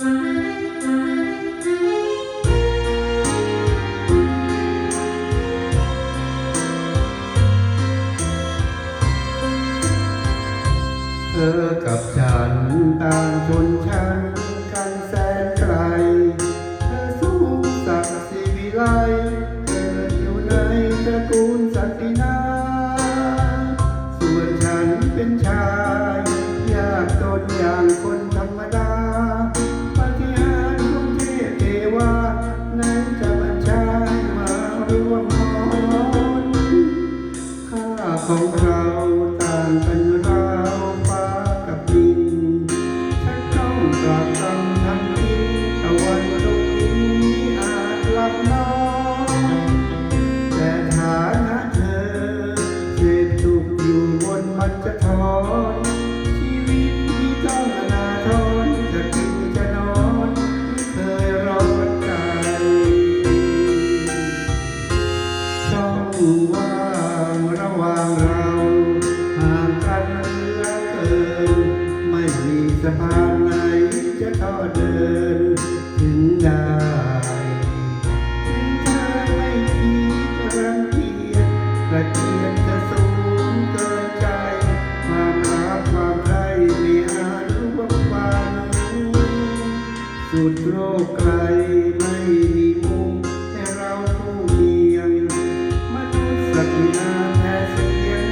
เธอกับฉันต่างชนชั้นกันแสนไกลเธอสูงศักดิ์ศรีวิไลเกิดอยู่ในตระกูลศักดินาส่วนฉันเป็นชายยากจนอย่างคนธรรมดาปาฏิหาริย์ของเทพเทวานั้นจะบัญชามาร่วมพรข้าของเราต่างกันราวฟ้ากับดินฉันต้องกลับกำทำกินตะวันตกดินมิอาจหลับนอนแต่ฐานะเธอเสพสุขอยู่บนมัจจทรชีวิตที่ต้องอนาถรจะกินจะนอนไม่เคยร้อนใจช่องว่างระหว่างเราห่างกันเหลือเกินไม่มีสะพานไหนจะทอดเดินถึงได้ถึงเธอไม่คิดรังเกียจประเกียดเธอสูงเกินใจความรักความใคร่ไม่อาจร่วมฝันสุดโลกไกลไม่มีมุมให้เราคู่เคียงมนุษย์ศักดินาแพ้เสียง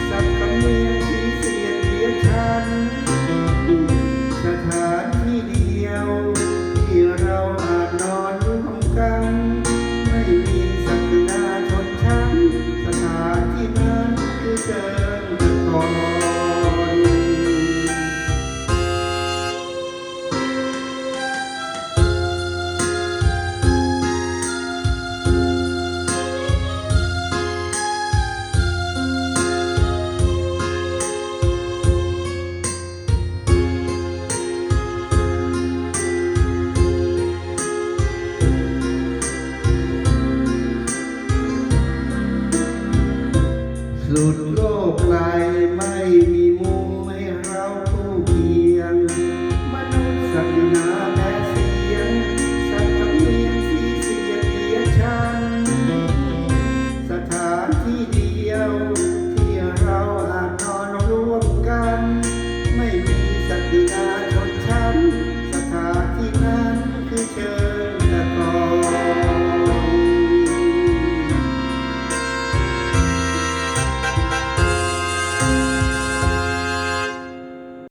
สักคำเนียงที่เสียดเสียดฉันสถานที่เดียวที่เราอาจนอนร่วมกันไม่มีศักดินาชนชั้นสถานที่นั้นคือเดินแต่ก่อน สุดโลกไกลไม่มีมุมให้เราคู่เคี